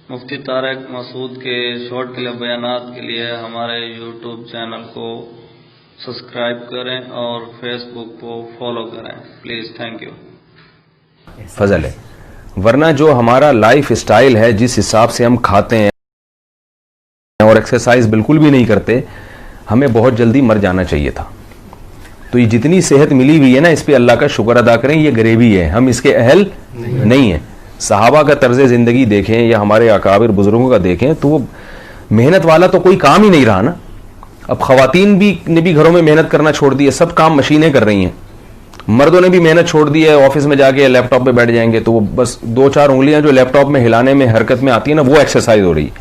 मुफ्ती तारिक मसूद के short clip बयानात के लिए हमारे यूट्यूब चैनल को सब्सक्राइब करें और फेसबुक को फॉलो करें प्लीज़। Thank you. फजल है, वरना जो हमारा लाइफ स्टाइल है, जिस हिसाब से हम खाते हैं और एक्सरसाइज बिल्कुल भी नहीं करते, हमें बहुत जल्दी मर जाना चाहिए था। तो ये जितनी सेहत मिली हुई है ना, इस पे अल्लाह का शुक्र अदा करें। ये गरीबी है, हम इसके अहल नहीं है। सहाबा का तर्ज जिंदगी देखें या हमारे अकाबिर बुजुर्गों का देखें तो वो मेहनत वाला तो कोई काम ही नहीं रहा ना। अब खवातीन भी ने भी घरों में मेहनत करना छोड़ दी है, सब काम मशीनें कर रही हैं। मर्दों ने भी मेहनत छोड़ दी है, ऑफिस में जाके लैपटॉप पे बैठ जाएंगे तो वो बस 2-4 उंगलियां जो लैपटॉप में हिलाने में हरकत में आती है ना, वो एक्सरसाइज हो रही है।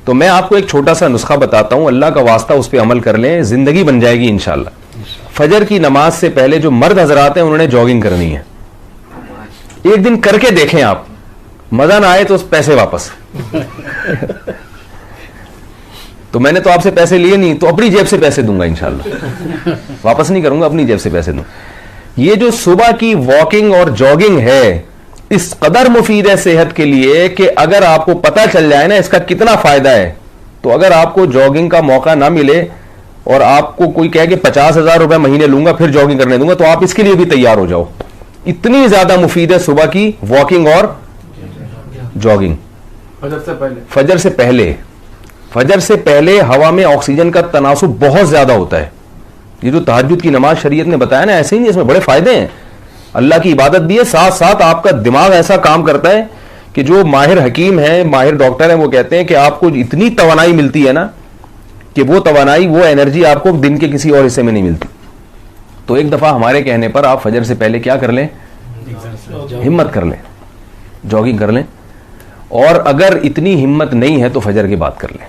तो मैं आपको एक छोटा सा नुस्खा बताता हूं, अल्लाह का वास्ता उस पर अमल कर लें, जिंदगी बन जाएगी इंशाल्लाह। फजर की नमाज से पहले जो मर्द हजरात हैं उन्होंने जॉगिंग करनी है। एक दिन करके देखें आप, मजा ना आए तो पैसे वापस। तो मैंने तो आपसे पैसे लिए नहीं, तो अपनी जेब से पैसे दूंगा इंशाल्लाह, वापस नहीं करूंगा, अपनी जेब से पैसे दूंगा। ये जो सुबह की वॉकिंग और जॉगिंग है, इस कदर मुफीद है सेहत के लिए कि अगर आपको पता चल जाए ना इसका कितना फायदा है, तो अगर आपको जॉगिंग का मौका ना मिले और आपको कोई कहे कि 50,000 रुपए महीने लूंगा फिर जॉगिंग करने दूंगा, तो आप इसके लिए भी तैयार हो जाओ। इतनी ज्यादा मुफीद है सुबह की वॉकिंग और जॉगिंग। फजर से पहले हवा में ऑक्सीजन का तनासुब बहुत ज्यादा होता है। ये जो तहज्जुद की नमाज शरीयत ने बताया ना, ऐसे ही नहीं, इसमें बड़े फायदे हैं। अल्लाह की इबादत भी है, साथ साथ आपका दिमाग ऐसा काम करता है कि जो माहिर हकीम है, माहिर डॉक्टर है, वो कहते हैं कि आपको इतनी तवानाई मिलती है ना कि वो तवानाई, वो एनर्जी आपको दिन के किसी और हिस्से में नहीं मिलती। तो एक दफा हमारे कहने पर आप फजर से पहले क्या कर लें, हिम्मत कर लें, जॉगिंग कर लें। और अगर इतनी हिम्मत नहीं है तो फजर के बाद कर लें।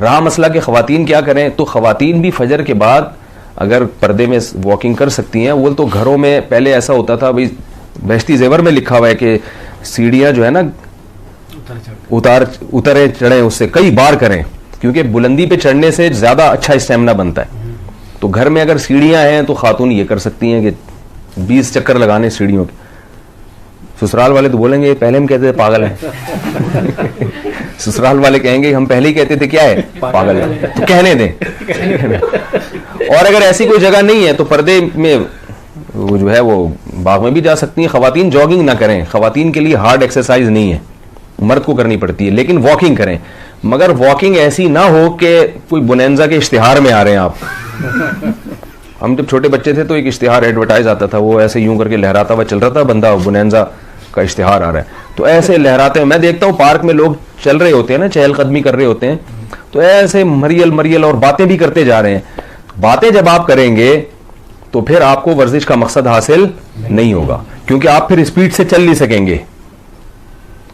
रहा मसला कि खवातीन क्या करें, तो खवातीन भी फजर के बाद अगर पर्दे में वॉकिंग कर सकती हैं। वो तो घरों में पहले ऐसा होता था, भाई बहश्ती ज़ेवर में लिखा हुआ है कि सीढ़ियाँ जो है ना उतरे चढ़े, उससे कई बार करें, क्योंकि बुलंदी पे चढ़ने से ज़्यादा अच्छा स्टेमिना बनता है। तो घर में अगर सीढ़ियाँ हैं तो खातून ये कर सकती हैं कि 20 चक्कर लगाने सीढ़ियों के। ससुराल वाले तो बोलेंगे पहले हम कहते थे पागल है। ससुराल वाले कहेंगे हम पहले ही कहते थे क्या है, पागल है, तो कहने दें। और अगर ऐसी कोई जगह नहीं है तो पर्दे में वो जो है वो बाग में भी जा सकती हैं। खवातीन जॉगिंग ना करें, खवातीन के लिए हार्ड एक्सरसाइज नहीं है, मर्द को करनी पड़ती है, लेकिन वॉकिंग करें। मगर वॉकिंग ऐसी ना हो कि कोई बोनेंजा के इश्तिहार में आ रहे हैं आप। हम जब छोटे बच्चे थे तो एक इश्तिहार एडवर्टाइज आता था, वो ऐसे यूं करके लहराता हुआ चल रहा था, बंदा बोनेंजा का इश्तिहार आ रहा है, तो ऐसे लहराते हैं। मैं देखता हूँ पार्क में लोग चल रहे होते हैं ना, चहलकदमी कर रहे होते हैं, तो ऐसे मरियल और बातें भी करते जा रहे हैं। बातें जब आप करेंगे तो फिर आपको वर्जिश का मकसद हासिल नहीं होगा, क्योंकि आप फिर स्पीड से चल नहीं सकेंगे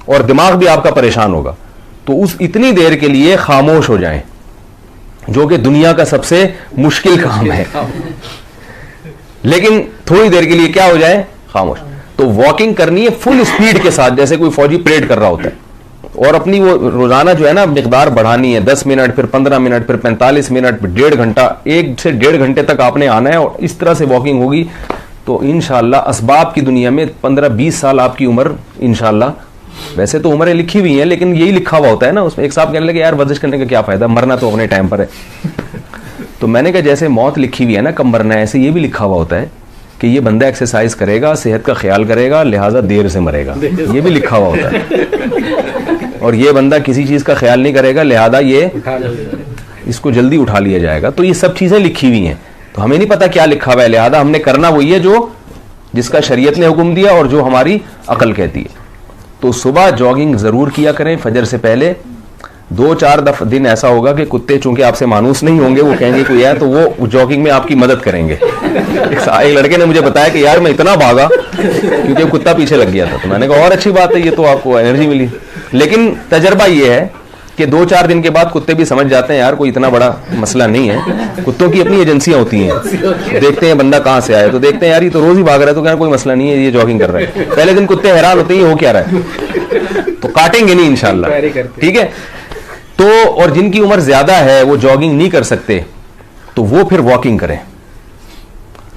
और दिमाग भी आपका परेशान होगा। तो उस इतनी देर के लिए खामोश हो जाएं, जो कि दुनिया का सबसे मुश्किल काम है। लेकिन थोड़ी देर के लिए क्या हो जाए, खामोश। तो वॉकिंग करनी है फुल स्पीड के साथ, जैसे कोई फौजी परेड कर रहा होता है। और अपनी वो रोजाना जो है ना मिकदार बढ़ानी है, 10 मिनट, फिर 15 मिनट, फिर 45 मिनट, फिर 1.5 घंटा, 1 से 1.5 घंटे तक आपने आना है। और इस तरह से वॉकिंग होगी तो इंशाअल्लाह असबाब की दुनिया में 15-20 साल आपकी उम्र इंशाअल्लाह, वैसे तो उम्रें लिखी हुई हैं लेकिन यही लिखा हुआ होता है ना उसमें। एक साहब कहने लगे यार वर्जिश करने का क्या फायदा, मरना तो अपने टाइम पर है। तो मैंने कहा जैसे मौत लिखी हुई है ना, कब मरना है, ऐसे ये भी लिखा हुआ होता है कि ये बंदा एक्सरसाइज करेगा, सेहत का ख्याल करेगा, लिहाजा देर से मरेगा, ये भी लिखा हुआ होता है। और ये बंदा किसी चीज का ख्याल नहीं करेगा, लिहाजा ये इसको जल्दी उठा लिया जाएगा। तो ये सब चीजें लिखी हुई हैं, तो हमें नहीं पता क्या लिखा हुआ है, लिहाजा हमने करना वही है जो जिसका शरीयत ने हुक्म दिया और जो हमारी अकल कहती है। तो सुबह जॉगिंग जरूर किया करें फजर से पहले। 2-4 दिन ऐसा होगा कि कुत्ते चूंकि आपसे मानूस नहीं होंगे, वो कहेंगे कोई है, तो वो जॉगिंग में आपकी मदद करेंगे। एक लड़के ने मुझे बताया कि यार मैं इतना भागा क्योंकि कुत्ता पीछे लग गया था। तो मैंने कहा और अच्छी बात है, ये तो आपको एनर्जी मिली। लेकिन तजर्बा ये है कि 2-4 दिन के बाद कुत्ते भी समझ जाते हैं यार कोई इतना बड़ा मसला नहीं है। कुत्तों की अपनी एजेंसियां होती हैं, देखते हैं बंदा कहाँ से आया, तो देखते हैं यार ये तो रोज ही भाग रहा है, तो क्या कोई मसला नहीं है, ये जॉगिंग कर रहा है। पहले दिन कुत्ते हैरान होते हैं हो क्या रहा है, तो काटेंगे नहीं इंशाल्लाह, ठीक है। तो और जिनकी उम्र ज्यादा है वो जॉगिंग नहीं कर सकते, तो वो फिर वॉकिंग करें।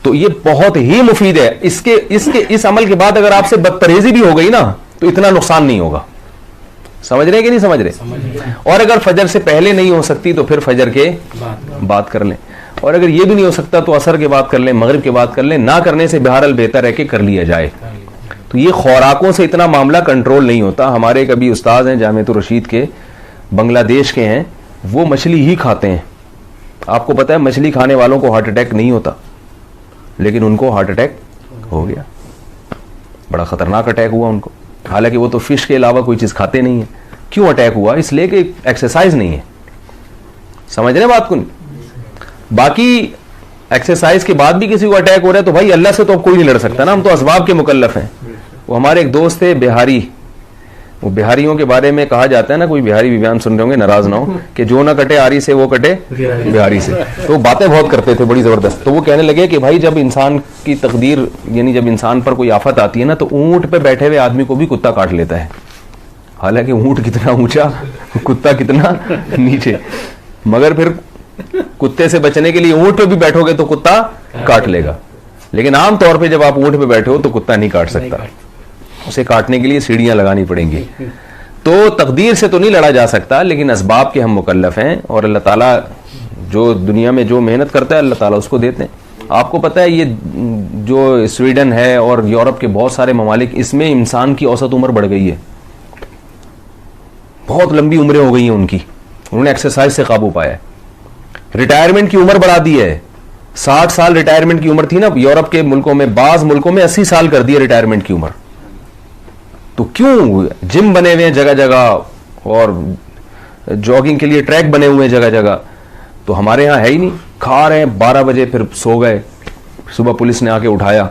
तो ये बहुत ही मुफीद है। इस अमल के बाद अगर आपसे बदपरहेजी भी हो गई ना तो इतना नुकसान नहीं होगा। समझ रहे कि नहीं समझ रहे? और अगर फजर से पहले नहीं हो सकती तो फिर फजर के बात कर लें, और अगर ये भी नहीं हो सकता तो असर के बाद कर लें, मगरिब के बाद कर लें, ना करने से बहरहाल बेहतर है कि कर लिया जाए। तो ये खुराकों से इतना मामला कंट्रोल नहीं होता। हमारे एक अभी उस्ताद हैं जामिअतुर रशीद के, बांग्लादेश के हैं, वो मछली ही खाते हैं। आपको पता है मछली खाने वालों को हार्ट अटैक नहीं होता, लेकिन उनको हार्ट अटैक हो गया, बड़ा खतरनाक अटैक हुआ उनको। हालांकि वो तो फिश के अलावा कोई चीज खाते नहीं है। क्यों अटैक हुआ? इसलिए कि एक्सरसाइज नहीं है। समझ रहे बात को? बाकी एक्सरसाइज के बाद भी किसी को अटैक हो रहा है तो भाई अल्लाह से तो अब कोई नहीं लड़ सकता ना, हम तो असबाब के मुकल्लफ हैं। वो हमारे एक दोस्त थे बिहारी, वो बिहारियों के बारे में कहा जाता है ना, कोई बिहारी भी बयान सुन रहे होंगे, नाराज ना हो, कि जो ना कटे आरी से वो कटे बिहारी से। तो बातें बहुत करते थे बड़ी जबरदस्त। तो वो कहने लगे कि भाई जब इंसान की तकदीर, यानी जब इंसान पर कोई आफत आती है ना, तो ऊंट पे बैठे हुए आदमी को भी कुत्ता काट लेता है। हालांकि ऊंट कितना ऊंचा, कुत्ता कितना नीचे, मगर फिर कुत्ते से बचने के लिए ऊंट पे भी बैठोगे तो कुत्ता काट लेगा। लेकिन आम तौर पे जब आप ऊंट पे बैठे हो तो कुत्ता नहीं काट सकता, उसे काटने के लिए सीढ़ियां लगानी पड़ेंगी। तो तकदीर से तो नहीं लड़ा जा सकता, लेकिन असबाब के हम मुकल्लफ हैं, और अल्लाह ताला जो दुनिया में जो मेहनत करता है अल्लाह ताला उसको देते हैं। आपको पता है ये जो स्वीडन है और यूरोप के बहुत सारे ममालिक, इसमें इंसान की औसत उम्र बढ़ गई है, बहुत लंबी उम्रें हो गई हैं उनकी, उन्होंने एक्सरसाइज से काबू पाया है। रिटायरमेंट की उम्र बढ़ा दी है, 60 साल रिटायरमेंट की उम्र थी ना यूरोप के मुल्कों में, बाज मुल्कों में 80 साल कर दी है रिटायरमेंट की उम्र। तो क्यों? जिम बने हुए हैं जगह जगह, और जॉगिंग के लिए ट्रैक बने हुए हैं जगह जगह। तो हमारे यहां है ही नहीं, खा रहे हैं 12 बजे फिर सो गए, सुबह पुलिस ने आके उठाया,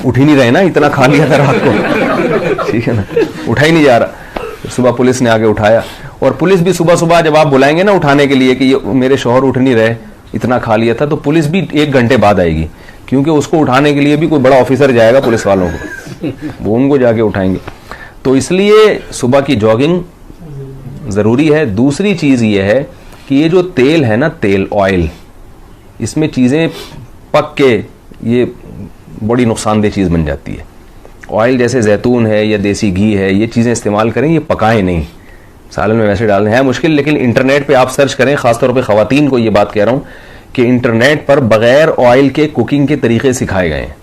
उठ ही नहीं रहे ना, इतना खा लिया था रात को, ठीक है ना, उठा ही नहीं जा रहा। सुबह पुलिस ने आके उठाया, और पुलिस भी सुबह सुबह जब आप बुलाएंगे ना उठाने के लिए कि ये मेरे शौहर उठ नहीं रहे, इतना खा लिया था, तो पुलिस भी 1 घंटे बाद आएगी, क्योंकि उसको उठाने के लिए भी कोई बड़ा ऑफिसर जाएगा पुलिस वालों को, वो उनको जाके उठाएंगे। तो इसलिए सुबह की जॉगिंग ज़रूरी है। दूसरी चीज़ ये है कि ये जो तेल है ना, तेल ऑयल, इसमें चीज़ें पक के ये बड़ी नुकसानदेह चीज़ बन जाती है। ऑयल जैसे जैतून है या देसी घी है, ये चीज़ें इस्तेमाल करें, ये पकाएं नहीं। सालन में वैसे डालना है मुश्किल, लेकिन इंटरनेट पे आप सर्च करें, खासतौर पे ख़वातीन को ये बात कह रहा हूँ कि इंटरनेट पर बगैर ऑयल के कुकिंग के तरीके सिखाए गए हैं।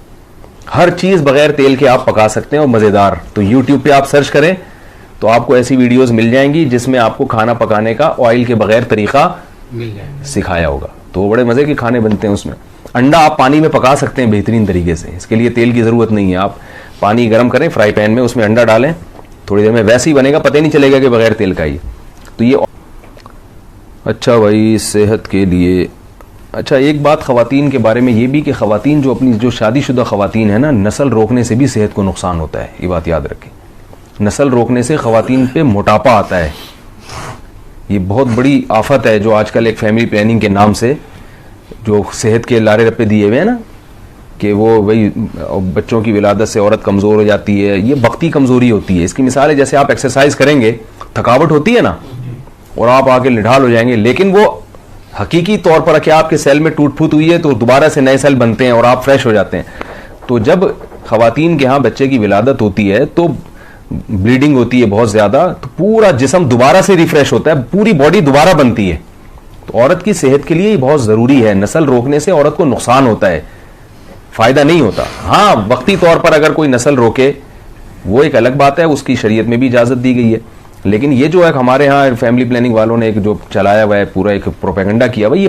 हर चीज़ बगैर तेल के आप पका सकते हैं और मज़ेदार। तो यूट्यूब पे आप सर्च करें तो आपको ऐसी वीडियोस मिल जाएंगी जिसमें आपको खाना पकाने का ऑयल के बगैर तरीका सिखाया होगा। तो बड़े मज़े के खाने बनते हैं उसमें। अंडा आप पानी में पका सकते हैं बेहतरीन तरीके से, इसके लिए तेल की ज़रूरत नहीं है। आप पानी गर्म करें फ्राई पैन में, उसमें अंडा डालें, थोड़ी देर में वैसे ही बनेगा, पता ही नहीं चलेगा कि बगैर तेल का ही। तो ये अच्छा भाई सेहत के लिए। अच्छा एक बात ख़वातीन के बारे में ये भी कि ख़वातीन जो अपनी जो शादीशुदा ख़वातीन है ना, नस्ल रोकने से भी सेहत को नुकसान होता है, ये बात याद रखें। नस्ल रोकने से ख़वातीन पे मोटापा आता है, ये बहुत बड़ी आफत है जो आजकल एक फैमिली प्लानिंग के नाम से जो सेहत के लारे रप्पे दिए हुए हैं ना, कि वो वही बच्चों की विलादत से औरत कमज़ोर हो जाती है, ये वक्ती कमज़ोरी होती है। इसकी मिसाल है जैसे आप एक्सरसाइज करेंगे, थकावट होती है ना, और आप आके निढाल हो जाएंगे, लेकिन वो हकीकी तौर पर क्या आपके सेल में टूट फूट हुई है तो दोबारा से नए सेल बनते हैं और आप फ्रेश हो जाते हैं। तो जब ख़वातीन के यहाँ बच्चे की विलादत होती है तो ब्लीडिंग होती है बहुत ज़्यादा, तो पूरा जिस्म दोबारा से रिफ्रेश होता है, पूरी बॉडी दोबारा बनती है। तो औरत की सेहत के लिए बहुत ज़रूरी है। नस्ल रोकने से औरत को नुकसान होता है, फ़ायदा नहीं होता। हाँ वक्ती तौर पर अगर कोई नस्ल रोके वो एक अलग बात है, उसकी शरीयत में भी इजाज़त दी गई है। लेकिन ये जो है हमारे यहाँ फैमिली प्लानिंग वालों ने एक जो चलाया हुआ है, पूरा एक प्रोपेगेंडा किया हुआ, ये